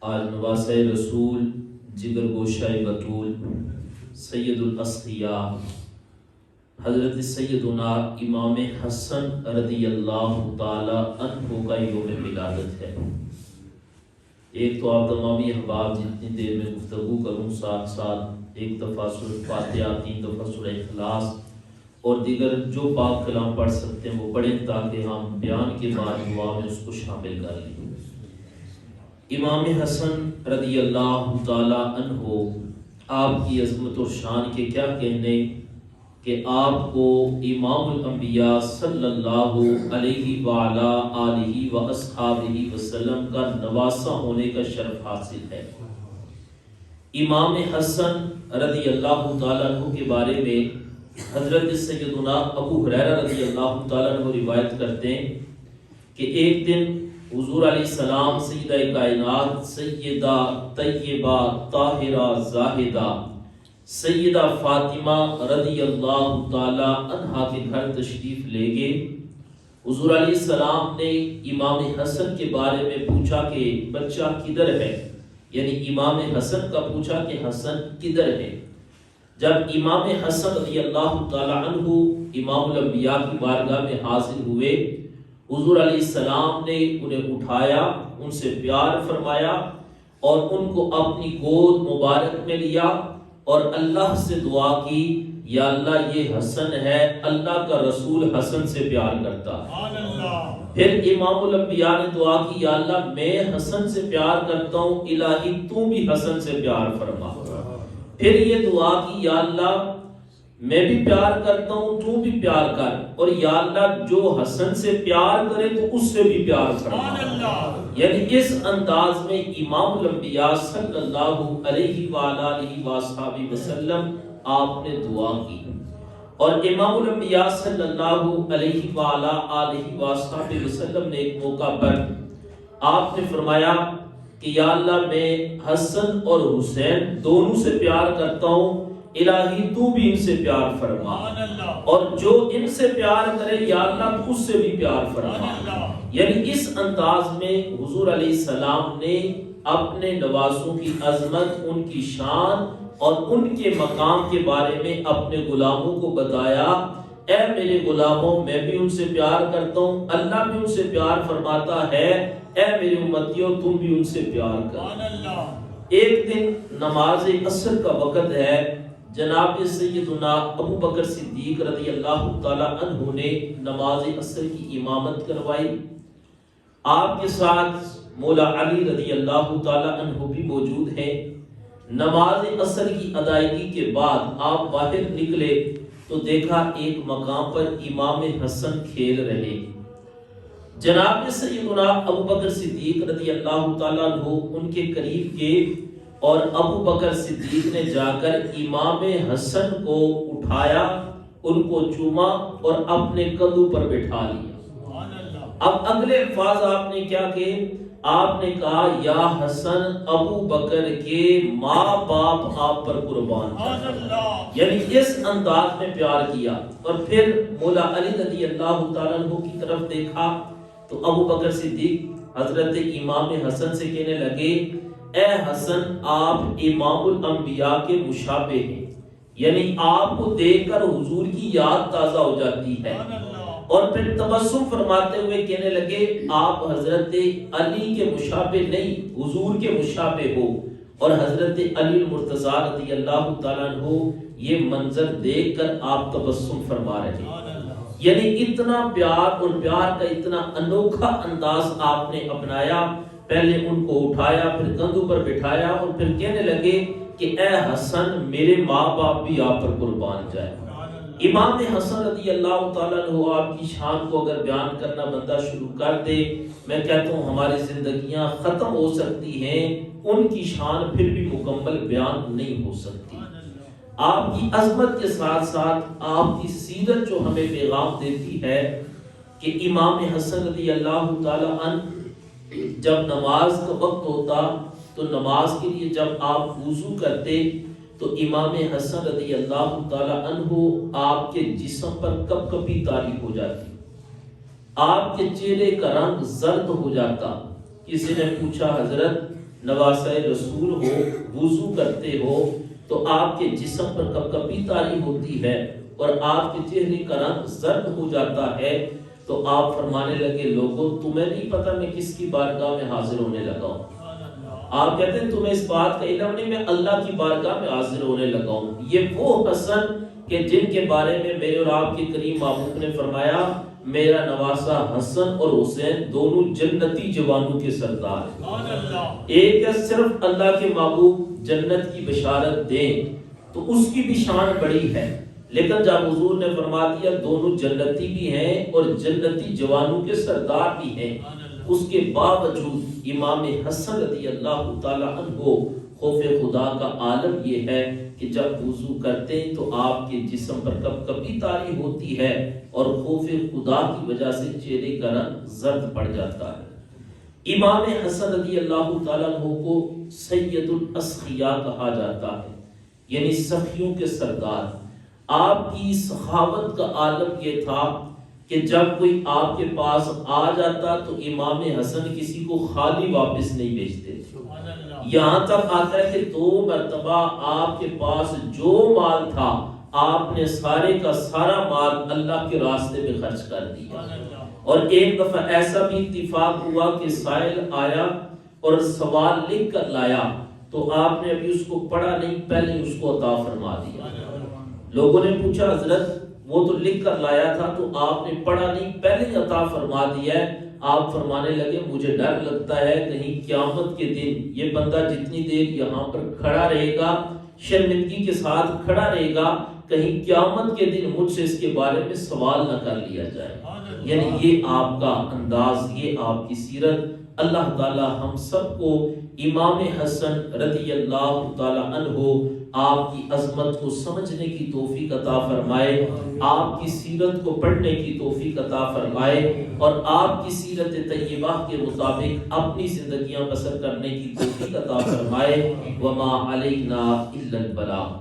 آج نواسہ رسول جگر گوشہ بطول سید الاسقیاء حضرت سیدنا امام حسن رضی اللہ تعالی عنہ کا یوم ولادت ہے۔ ایک تو آپ تمامی احباب جتنی دیر میں گفتگو کروں ساتھ ساتھ ایک دفعہ سورۃ فاتحہ، 3 دفعہ سورۃ اخلاص اور دیگر جو پاک کلام پڑھ سکتے ہیں وہ پڑھیں تاکہ ہم بیان کے بعد دعا میں اس کو شامل کر لیں۔ امام حسن رضی اللہ تعالی عنہ، آپ کی عظمت اور شان کے کیا کہنے کہ آپ کو امام الانبیاء صلی اللہ علیہ وعلا آلہ و اصحابہ وسلم کا نواسہ ہونے کا شرف حاصل ہے۔ امام حسن رضی اللہ تعالیٰ عنہ کے بارے میں حضرت سیدنا ابو ہریرہ رضی اللہ تعالیٰ عنہ روایت کرتے ہیں کہ ایک دن حضور علیہ السلام سیدہ کائنات سیدہ طیبہ طاہرہ زاہدہ سیدہ فاطمہ رضی اللہ تعالی عنہا کے گھر تشریف لے گئے۔ حضور علیہ السلام نے امام حسن کے بارے میں پوچھا کہ بچہ کدھر ہے، یعنی امام حسن کا پوچھا کہ حسن کدھر ہے۔ جب امام حسن رضی اللہ تعالی عنہ امام الانبیاء کی بارگاہ میں حاضر ہوئے، حضور علیہ السلام نے انہیں اٹھایا، ان سے پیار فرمایا اور ان کو اپنی گود مبارک میں لیا اور اللہ سے دعا کی، یا اللہ یہ حسن ہے، اللہ کا رسول حسن سے پیار کرتا ہے۔ پھر امام الانبیاء نے دعا کی، یا اللہ میں حسن سے پیار کرتا ہوں، الہی تو بھی حسن سے پیار فرما۔ پھر یہ دعا کی، یا اللہ میں بھی پیار کرتا ہوں تو بھی پیار کر، اور یا اللہ جو حسن سے پیار کرے تو اس سے بھی پیار فرما۔ یعنی اس انداز میں امام الانبیاء صلی اللہ علیہ وآلہ وصحبہ وسلم آپ نے دعا کی، اور امام الانبیاء صلی اللہ علیہ وآلہ وصحبہ وسلم نے ایک موقع پر آپ نے فرمایا کہ یا اللہ میں حسن اور حسین دونوں سے پیار کرتا ہوں، الہی تو بھی ان سے پیار فرما، اور جو ان سے پیار کرے یا اللہ تو اس سے بھی پیار فرما۔ یعنی اس انداز میں حضور علیہ السلام نے اپنے نواسوں کی عظمت، ان کی شان اور ان کے مقام کے بارے میں اپنے غلاموں کو بتایا، اے میرے غلاموں میں بھی ان سے پیار کرتا ہوں، اللہ بھی ان سے پیار فرماتا ہے، اے میری امتیوں تم بھی ان سے پیار کرو۔ ایک دن نماز عصر کا وقت ہے، جناب سیدنا ابو بکر صدیق رضی اللہ تعالی عنہ نے نماز عصر کی امامت کروائی۔ آپ کے ساتھ مولا علی رضی اللہ تعالی عنہ بھی موجود ہیں۔ نماز عصر کی ادائیگی کے بعد آپ باہر نکلے تو دیکھا ایک مقام پر امام حسن کھیل رہے۔ جناب سیدنا ابو بکر صدیق رضی اللہ تعالیٰ عنہ ان کے قریب گئے اور ابو بکر صدیق نے جا کر امام حسن کو اٹھایا، ان کو چوما اور اپنے کندھوں پر بٹھا لیا۔ اب اگلے الفاظ آپ نے کیا کہے؟ آپ نے کہا، یا حسن ابو بکر کے ماں باپ آپ پر قربان جائیں، یعنی اس انداز میں پیار کیا۔ اور پھر مولا علی رضی اللہ تعالیٰ عنہ کی طرف دیکھا تو ابو بکر صدیق حضرت امام حسن سے کہنے لگے، اے حسن آپ امام الانبیاء کے مشابہ ہیں، یعنی آپ کو دیکھ کر حضور کی یاد تازہ ہو جاتی ہے۔ اور پھر تبسم فرماتے ہوئے کہنے لگے، آپ حضرت علی کے مشابہ نہیں، حضور کے مشابہ ہو۔ اور حضرت علی المرتضیٰ رضی اللہ تعالیٰ عنہ یہ منظر دیکھ کر آپ تبسم فرما رہے ہیں۔ یعنی اتنا پیار اور پیار کا اتنا انوکھا انداز آپ نے اپنایا۔ پہلے ان کو اٹھایا، پھر کندھوں پر بٹھایا اور پھر کہنے لگے کہ اے حسن میرے ماں باپ بھی آپ پر قربان جائے۔ امام حسن رضی اللہ تعالیٰ عنہ آپ کی شان کو اگر بیان کرنا بندہ شروع کر دے، میں کہتا ہوں ہماری زندگیاں ختم ہو سکتی ہیں، ان کی شان پھر بھی مکمل بیان نہیں ہو سکتی۔ آپ کی عظمت کے ساتھ ساتھ آپ کی سیرت جو ہمیں پیغام دیتی ہے کہ امام حسن رضی اللہ تعالیٰ عنہ جب نماز کا وقت ہوتا تو نماز کے لیے جب آپ وضو کرتے تو امام حسن رضی اللہ تعالی عنہ آپ کے جسم پر کپ کپی طاری ہو جاتی، آپ کے چہرے کا رنگ زرد ہو جاتا۔ کسی نے پوچھا حضرت نواسہ رسول ہو، وضو کرتے ہو تو آپ کے جسم پر کپکپی طاری ہوتی ہے اور آپ کے چہرے کا رنگ زرد ہو جاتا ہے، تو آپ فرمانے لگے لوگوں تمہیں نہیں پتا میں کس کی بارگاہ میں حاضر ہونے لگا ہوں؟ آپ کہتے ہیں تمہیں اس بات کا علم نہیں، میں اللہ کی بارگاہ میں حاضر ہونے لگا ہوں۔ یہ وہ حسن کہ جن کے بارے میں میرے اور آپ کے کریم محبوب نے فرمایا میرا نواسہ حسن اور حسین دونوں جنتی جوانوں کے سردار ہیں۔ ایک ہے صرف اللہ کے محبوب جنت کی بشارت دیں تو اس کی بھی شان بڑی ہے، لیکن جب حضور نے فرما دیا دونوں جنتی بھی ہیں اور جنتی جوانوں کے سردار بھی ہیں، اس کے باوجود امام حسن رضی اللہ تعالی عنہ خوف خدا کا عالم یہ ہے کہ جب وضو کرتے ہیں تو آپ کے جسم پر کپکپی طاری ہوتی ہے اور خوف خدا کی وجہ سے چہرے کا رنگ زرد پڑ جاتا ہے۔ امام حسن رضی اللہ تعالیٰ عنہ کو سید الاسخیاء کہا جاتا ہے، یعنی سخیوں کے سردار۔ آپ کی سخاوت کا عالم یہ تھا کہ جب کوئی آپ کے پاس آ جاتا تو امام حسن کسی کو خالی واپس نہیں بھیجتے تھے۔ یہاں تک آتا ہے کہ 2 مرتبہ آپ کے پاس جو مال تھا آپ نے سارے کا سارا مال اللہ کے راستے میں خرچ کر دیا، اور ایک دفعہ ایسا بھی اتفاق ہوا کہ سائل آیا اور سوال لکھ کر لایا تو آپ نے ابھی اس کو پڑھا نہیں، پہلے اس کو عطا فرما دیا۔ لوگوں نے پوچھا حضرت وہ تو لکھ کر لایا تھا تو آپ نے پڑھا نہیں، پہلے عطا فرما دیا ہے۔ آپ فرمانے لگے مجھے ڈر لگتا ہے کہیں قیامت کے دن یہ بندہ جتنی دیر یہاں پر کھڑا رہے گا شرمندگی کے ساتھ کھڑا رہے گا، کہیں قیامت کے دن مجھ سے اس کے بارے میں سوال نہ کر لیا جائے۔ یعنی یہ آپ کا انداز، یہ آپ کی سیرت۔ اللہ تعالی ہم سب کو امام حسن رضی اللہ تعالی عنہ آپ کی عظمت کو سمجھنے کی توفیق عطا فرمائے، آپ کی سیرت کو پڑھنے کی توفیق عطا فرمائے، اور آپ کی سیرت طیبہ کے مطابق اپنی زندگیاں بسر کرنے کی توفیق عطا فرمائے۔ وما علینا الا البلاغ۔